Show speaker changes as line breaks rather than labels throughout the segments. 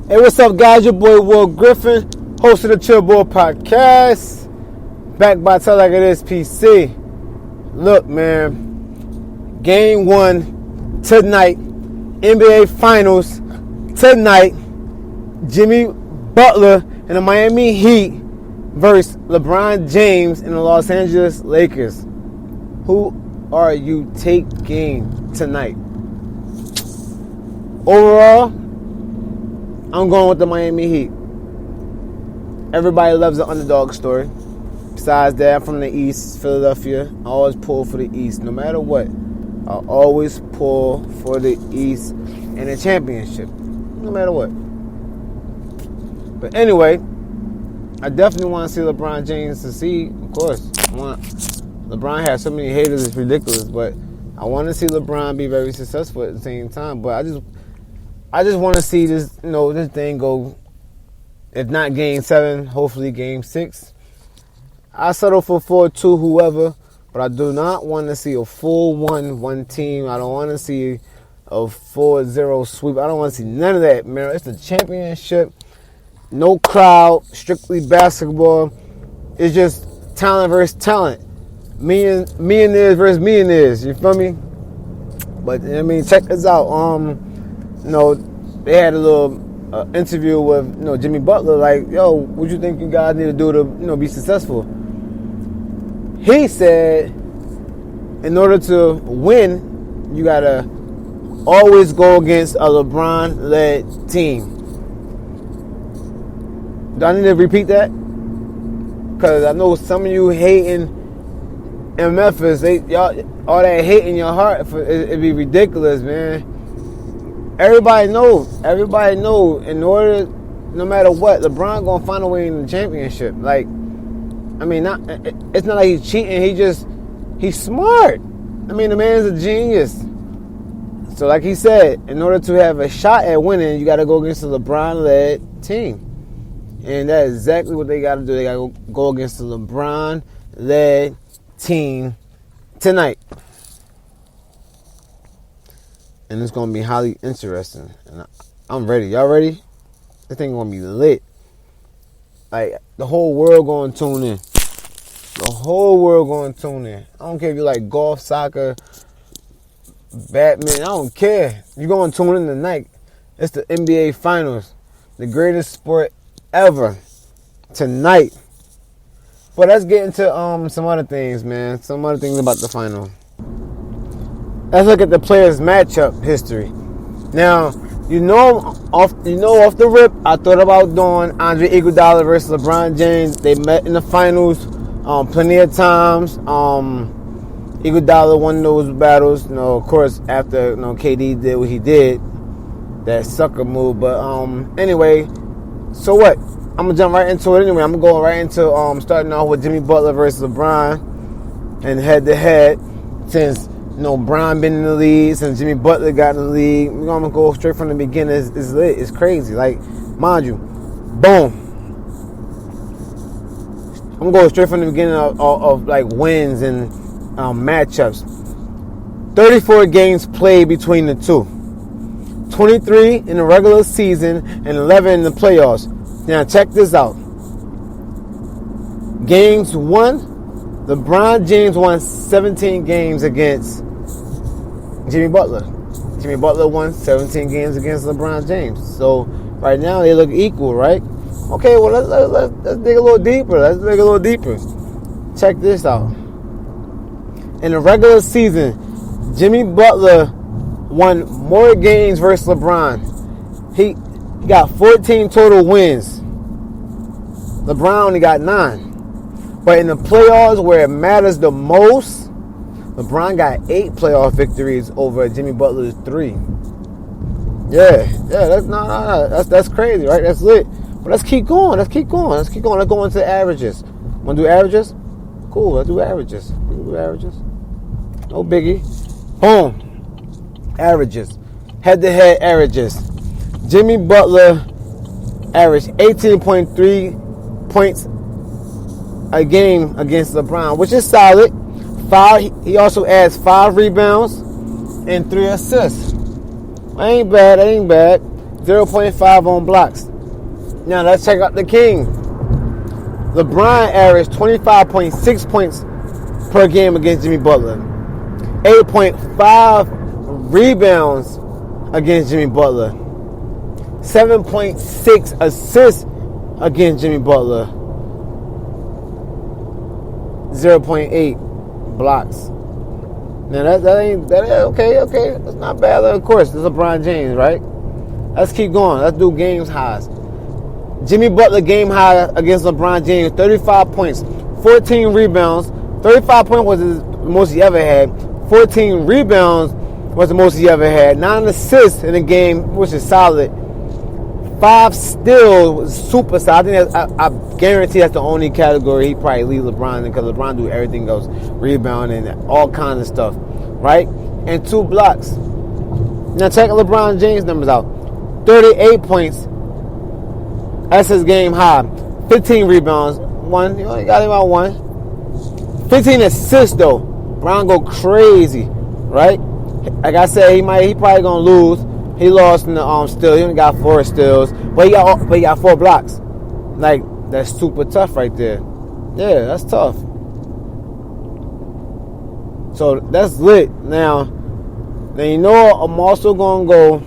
Hey, what's up, guys? Your boy Will Griffin, host of the Chill Boy Podcast. Back by Tell Like It Is PC. Look, man. Game 1 tonight. NBA Finals tonight. Jimmy Butler and the Miami Heat versus LeBron James and the Los Angeles Lakers. Who are you taking tonight? Overall, I'm going with the Miami Heat. Everybody loves an underdog story. Besides that, I'm from the East, Philadelphia. I always pull for the East, no matter what. I always pull for the East in a championship, no matter what. But anyway, I definitely want to see LeBron James succeed. Of course, LeBron has so many haters, it's ridiculous. But I want to see LeBron be very successful at the same time. But I just want to see this, this thing go. If not Game 7, hopefully Game 6. I settle for 4-2, whoever. But I do not want to see a full 1-1 team. I don't want to see a 4-0 sweep. I don't want to see none of that, man. It's the championship. No crowd. Strictly basketball. It's just talent versus talent. Millionaires versus millionaires. You feel me? But, check this out. They had a little interview with, Jimmy Butler. Like, yo, what you think you guys need to do to, be successful? He said, in order to win, you gotta always go against a LeBron-led team. Do I need to repeat that? Because I know some of you hating in Memphis, y'all, all that hate in your heart, it'd be ridiculous, man. Everybody knows. In order, no matter what, LeBron gonna find a way in the championship. Like, it's not like he's cheating. He's smart. The man's a genius. So, like he said, in order to have a shot at winning, you got to go against a LeBron-led team. And that's exactly what they got to do. They got to go against the LeBron-led team tonight. And it's going to be highly interesting. And I'm ready. Y'all ready? This thing going to be lit. Like, the whole world going to tune in. The whole world going to tune in. I don't care if you like golf, soccer, Batman. I don't care. You're going to tune in tonight. It's the NBA Finals. The greatest sport ever. Tonight. But let's get into some other things, man. Some other things about the final. Let's look at the players' matchup history. Now, off the rip, I thought about doing Andre Iguodala versus LeBron James. They met in the finals plenty of times. Iguodala won those battles. Of course, after KD did what he did, that sucker move. But anyway, so what? I'm gonna jump right into it anyway. I'm gonna go right into starting off with Jimmy Butler versus LeBron and head to head. Since Bron been in the league, since Jimmy Butler got in the league, we're gonna go straight from the beginning. It's lit. It's crazy. Like, mind you, boom. I'm going straight from the beginning of like wins and matchups. 34 games played between the two. 23 in the regular season and 11 in the playoffs. Now check this out. Games won. LeBron James won 17 games against Jimmy Butler. Jimmy Butler won 17 games against LeBron James. So right now they look equal, right? Okay, well let's dig a little deeper. Check this out. In the regular season, Jimmy Butler won more games versus LeBron. He got 14 total wins. LeBron only got 9. But in the playoffs, where it matters the most, LeBron got 8 playoff victories over Jimmy Butler's 3. Yeah, that's crazy, right? That's lit. But let's keep going. Let's go into the averages. Want to do averages? Cool, let's do averages. No biggie. Boom. Averages. Head-to-head averages. Jimmy Butler averaged 18.3 points a game against LeBron, which is solid. He also adds 5 rebounds and 3 assists. Ain't bad. 0.5 on blocks. Now let's check out the king. LeBron averaged 25.6 points per game against Jimmy Butler. 8.5 rebounds against Jimmy Butler. 7.6 assists against Jimmy Butler. 0.8 blocks. Now that ain't okay. That's not bad. Of course, it's LeBron James, right? Let's keep going. Let's do games highs. Jimmy Butler game high against LeBron James, 35 points, 14 rebounds. 35 points was the most he ever had. 14 rebounds was the most he ever had. 9 assists in the game, which is solid. 5 steals was super solid. I think I guarantee that's the only category he probably lead LeBron in, because LeBron do everything else, rebounding and all kinds of stuff, right? And 2 blocks. Now check LeBron James numbers out. 38 points. That's his game high. 15 rebounds. 1. You only got him out 1. 15 assists though. Brown go crazy, right? Like I said, he probably gonna lose. He lost in the steal. He only got 4 steals, but he got 4 blocks. Like, that's super tough right there. Yeah, that's tough. So that's lit. Now you know I'm also gonna go.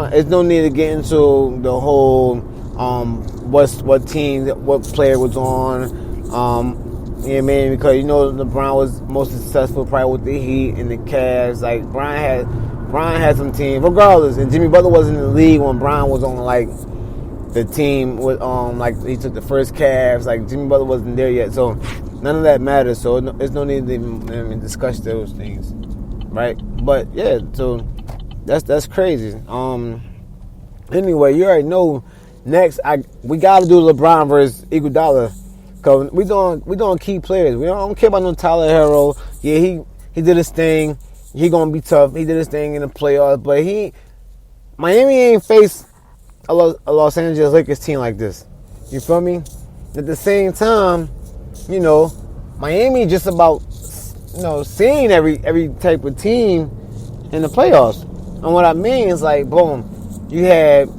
There's no need to get into the whole what team, what player was on. You know what I mean? Because you know LeBron was most successful probably with the Heat and the Cavs. Like Brian had some teams, regardless. And Jimmy Butler was in the league when Brian was on like the team with like he took the first Cavs. Like Jimmy Butler wasn't there yet, so none of that matters. So there's no need to even discuss those things, right? But yeah, so that's crazy. Anyway, you already know. Next, we gotta do LeBron versus Iguodala, cause we doing key players. We don't care about no Tyler Herro. Yeah, he did his thing. He gonna be tough. He did his thing in the playoffs, but Miami ain't faced a Los Angeles Lakers team like this. You feel me? At the same time, you know, Miami just about, you know, seeing every type of team in the playoffs. And what I mean is like, boom, it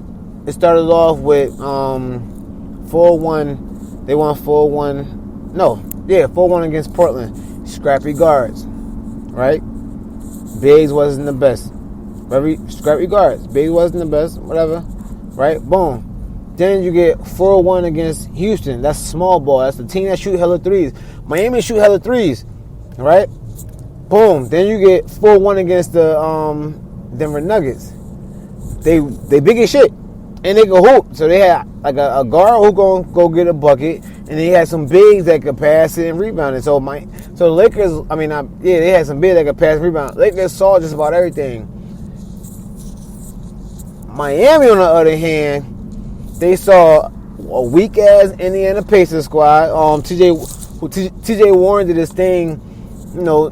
started off with 4-1. They won 4-1. 4-1 against Portland. Scrappy guards, right? Biggs wasn't the best. Very scrappy guards. Biggs wasn't the best. Whatever, right? Boom. Then you get 4-1 against Houston. That's small ball. That's the team that shoot hella threes. Miami shoot hella threes, right? Boom. Then you get 4-1 against the Denver Nuggets. They big as shit. And they can hoop. So they had like a guard who gonna go get a bucket, and they had some bigs that could pass it and rebound it. So the Lakers, they had some bigs that could pass and rebound. Lakers saw just about everything. Miami, on the other hand, they saw a weak ass Indiana Pacers squad. TJ Warren did his thing, you know,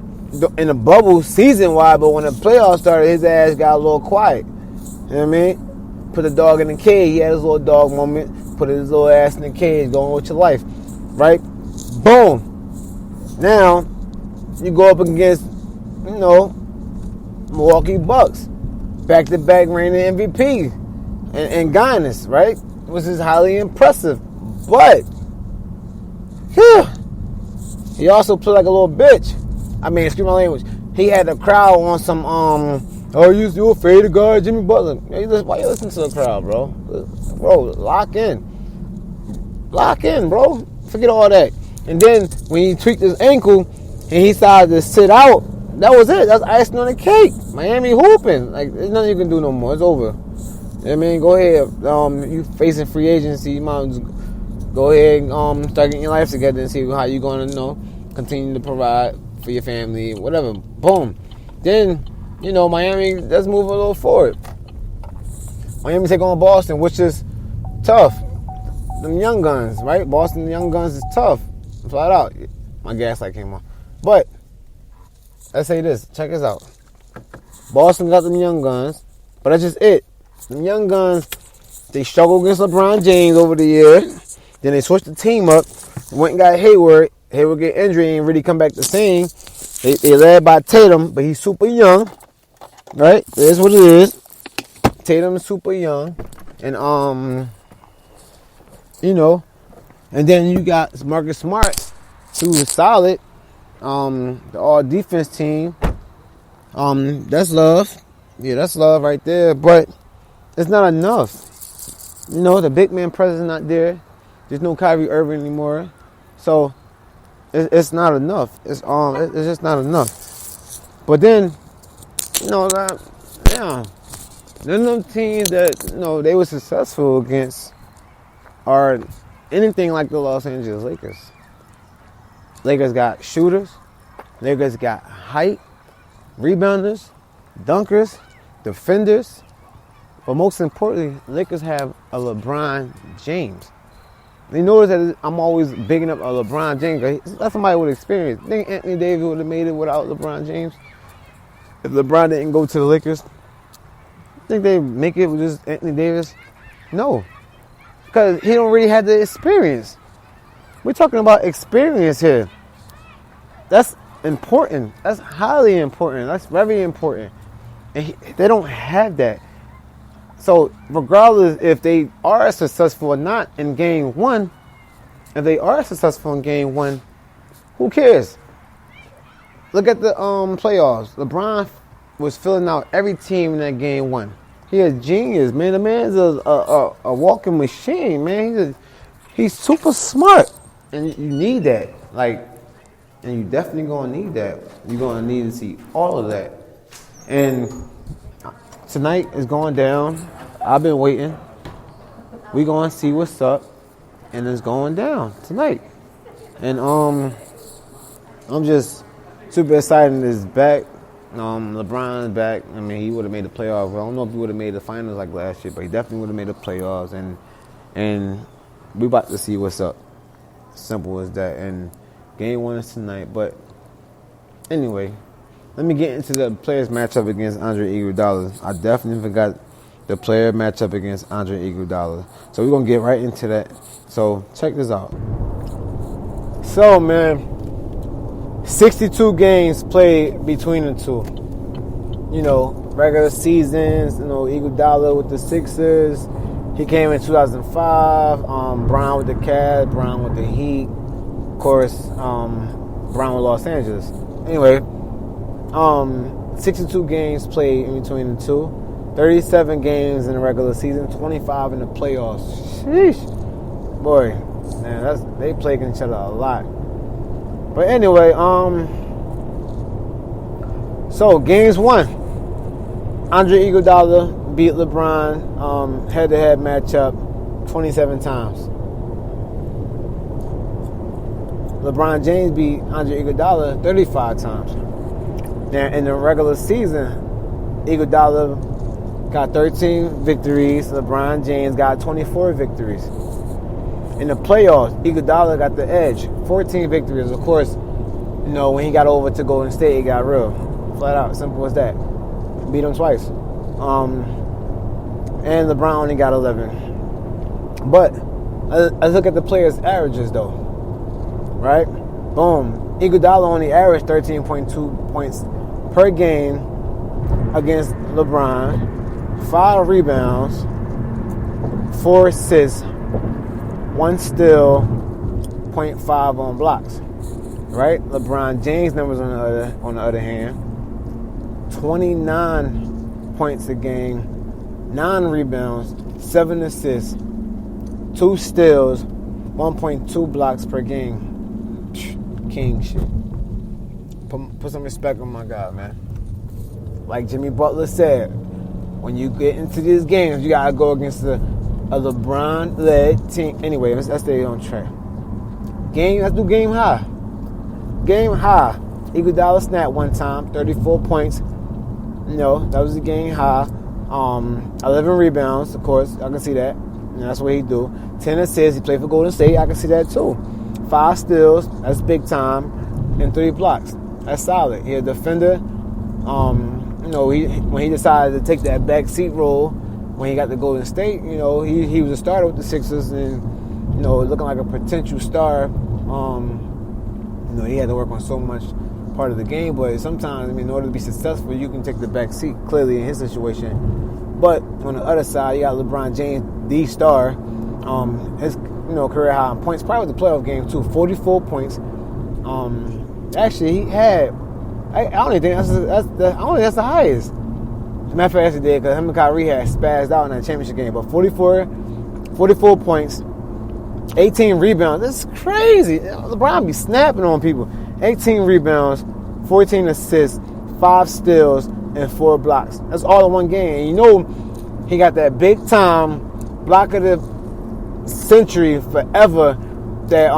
in the bubble season wide, but when the playoffs started, his ass got a little quiet. You know what I mean? Put the dog in the cage. He had his little dog moment. Put his little ass in the cage. Go on with your life. Right? Boom. Now, you go up against, you know, Milwaukee Bucks. Back-to-back reigning MVP. And Giannis, right? Which is highly impressive. But, he also played like a little bitch. Excuse my language. He had the crowd on some, you afraid of God, Jimmy Butler? Why you listen to the crowd, bro? Bro, lock in, bro. Forget all that. And then when he tweaked his ankle and he decided to sit out, that was it. That's icing on the cake. Miami hooping. Like, there's nothing you can do no more. It's over. You know what I mean? Go ahead. You facing free agency. You might just go ahead and start getting your life together and see how you're going to, continue to provide for your family, whatever. Boom. Then, Miami, let's move a little forward. Miami take on Boston, which is tough. Them young guns, right? Boston young guns is tough. Flat out. My gas light came on. But, let's say this. Check this out. Boston got them young guns, but that's just it. Them young guns, they struggled against LeBron James over the year. Then they switched the team up. Went and got Hayward. Hayward get injured and really come back the same. They led by Tatum, but he's super young. Right? It is what it is. Tatum's super young, and and then you got Marcus Smart, who's solid. The all defense team. That's love. Yeah, that's love right there. But it's not enough. The big man presence not there. There's no Kyrie Irving anymore. So it's not enough. It's just not enough. But then, then them teams that they were successful against are anything like the Los Angeles Lakers. Lakers got shooters. Lakers got height, rebounders, dunkers, defenders. But most importantly, Lakers have a LeBron James. You notice that I'm always bigging up a LeBron James. That's somebody with experience. Think Anthony Davis would have made it without LeBron James? If LeBron didn't go to the Lakers? Think they'd make it with just Anthony Davis? No. Because he don't really have the experience. We're talking about experience here. That's important. That's highly important. That's very important. And they don't have that. So regardless if they are successful or not in game one, if they are successful in game one, who cares? Look at the playoffs. LeBron was filling out every team in that game one. He a genius, man. The man's a walking machine, man. He's super smart, and you need that. And you definitely gonna need that. You're gonna need to see all of that. And tonight is going down. I've been waiting. We gonna see what's up, and it's going down tonight. And I'm just super excited. It's back. LeBron is back. I mean, he would have made the playoffs. I don't know if he would have made the finals like last year, but he definitely would have made the playoffs. And we about to see what's up. Simple as that. And game one is tonight. But anyway, let me get into the players matchup against Andre Iguodala. I definitely forgot the player matchup against Andre Iguodala. So we're going to get right into that. So check this out. So, man, 62 games played between the two. Regular seasons, Iguodala with the Sixers. He came in 2005. Brown with the Cavs, Brown with the Heat. Of course, Brown with Los Angeles. Anyway, 62 games played in between the two. 37 games in the regular season, 25 in the playoffs. Sheesh. Boy, man, they play against each other a lot. But anyway, so games one. Andre Iguodala beat LeBron head-to-head matchup 27 times. LeBron James beat Andre Iguodala 35 times. Now, in the regular season, Iguodala got 13 victories. LeBron James got 24 victories. In the playoffs, Iguodala got the edge, 14 victories. Of course, when he got over to Golden State, it got real. Flat out, simple as that. Beat him twice. And LeBron only got 11. But let's look at the players' averages, though. Right? Boom. Iguodala only averaged 13.2 points per game against LeBron, 5 rebounds, 4 assists, 1 steal, 0.5 on blocks. Right? LeBron James' numbers on the other hand, 29 points a game, 9 rebounds, 7 assists, 2 steals, 1.2 blocks per game. King shit. Put some respect on my guy, man. Like Jimmy Butler said, when you get into these games, you gotta go against a LeBron-led team. Anyway, let's stay on track. Let's do game high. Game high. Iguodala snapped one time, 34 points. That was the game high. 11 rebounds, of course. I can see that. And that's what he do. 10 assists. He played for Golden State. I can see that too. 5 steals. That's big time. And 3 blocks. That's solid. He a defender. When he decided to take that back seat role when he got to Golden State, he was a starter with the Sixers and, looking like a potential star. He had to work on so much part of the game, but sometimes, in order to be successful, you can take the back seat. Clearly, in his situation, But on the other side, you got LeBron James, the star. His career high in points, probably the playoff game too. 44 points. Actually, he had. I don't even think I don't think that's the highest. As a matter of fact, he did because him and Kyrie had spazzed out in that championship game. But 44 points, 18 rebounds. That's crazy. LeBron be snapping on people. 18 rebounds, 14 assists, 5 steals, and 4 blocks. That's all in one game. And he got that big time block of the century forever. That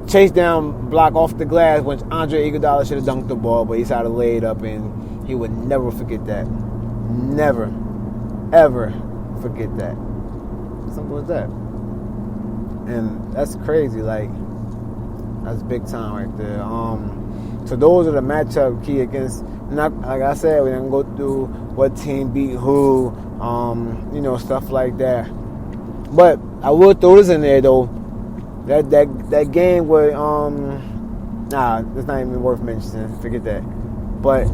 chase down block off the glass, which Andre Iguodala should have dunked the ball, but he tried to lay it up, and he would never forget that. Never, ever forget that. Simple as that. And that's crazy. Like, that's big time right there. So those are the matchup key against. Not like I said, we're gonna go through what team beat who, stuff like that. But I will throw this in there though. That game where it's not even worth mentioning. Forget that. But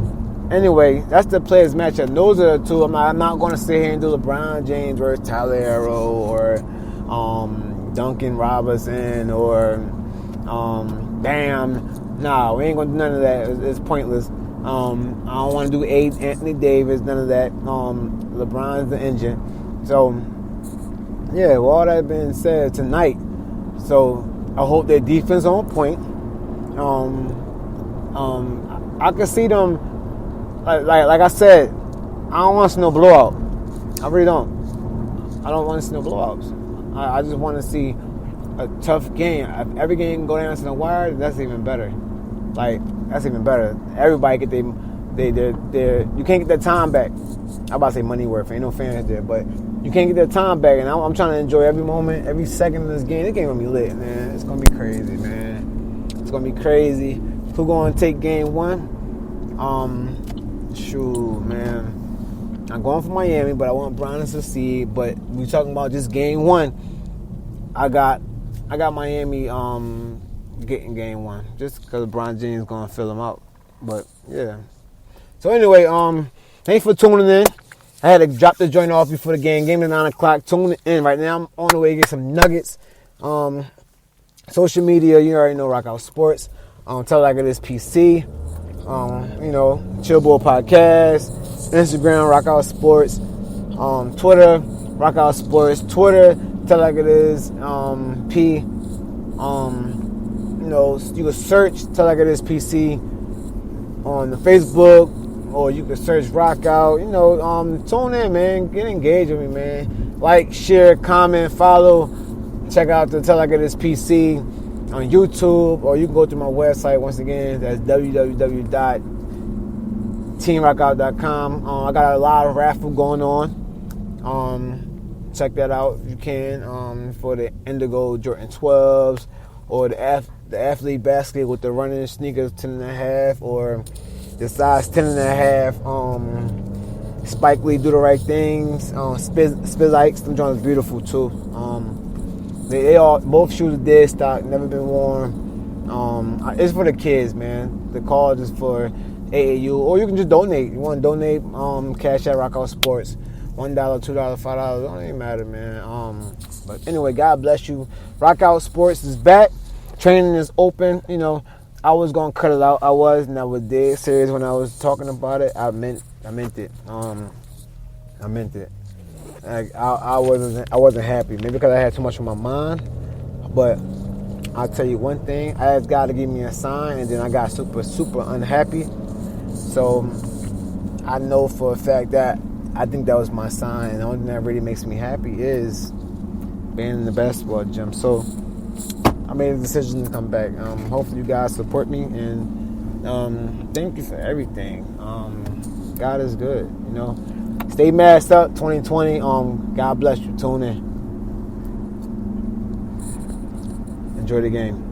anyway, that's the players matchup. Those are the two. I'm not going to sit here and do LeBron James versus Tyler Herro or Duncan Robinson or Bam. Nah, we ain't going to do none of that. It's pointless. I don't want to do Anthony Davis. None of that. LeBron's the engine. So yeah, with all that being said tonight. So I hope their defense on point. I can see them like I said. I don't want to see no blowout. I really don't. I don't want to see no blowouts. I just want to see a tough game. If every game can go down to the wire, that's even better. Like, that's even better. Everybody get their you can't get that time back. I'm about to say money worth. Ain't no fans there, but you can't get that time back. And I'm trying to enjoy every moment, every second of this game. This game gonna be lit, man. It's gonna be crazy, man. It's gonna be crazy. Who gonna take game one? Shoot, man. I'm going for Miami, but I want Brown to succeed. But we talking about just game one. I got Miami getting game one just because LeBron James gonna fill them out. But yeah. So anyway, thanks for tuning in. I had to drop the joint off before the game. Game at 9 o'clock. Tune in. Right now I'm on the way to get some nuggets. Social media, you already know, Rock Out Sports. Tell like it is PC. Chill Bull Podcast. Instagram, Rock Out Sports. Twitter, Rock Out Sports. Twitter, Tell like it is P. You can search Tell like it is PC on the Facebook, or you can search Rock Out. Tune in, man. Get engaged with me, man. Like, share, comment, follow. Check out the Tell like it is PC on YouTube, or you can go to my website once again. That's www.teamrockout.com. I got a lot of raffle going on. Check that out if you can. For the Indigo Jordan 12s, or the athlete basket with the running sneakers 10.5, or the size 10.5. Spike Lee Do the Right Things. Spiz Ikes, them joints beautiful too. They all, both shoes are dead stock, never been worn. It's for the kids, man. The cause is for AAU, or you can just donate. You want to donate? Cash at Rock Out Sports. $1, $2, $5. Don't even matter, man. But anyway, God bless you. Rock Out Sports is back. Training is open. I was gonna cut it out. I was dead serious when I was talking about it. I meant it. I meant it. I wasn't happy. Maybe because I had too much on my mind. But I'll tell you one thing. I asked God to give me a sign, and then I got super, super unhappy. So I know for a fact that I think that was my sign. And the only thing that really makes me happy is being in the basketball gym. So I made a decision to come back. Hopefully you guys support me, and thank you for everything. God is good, Stay masked up 2020. God bless you. Tune in. Enjoy the game.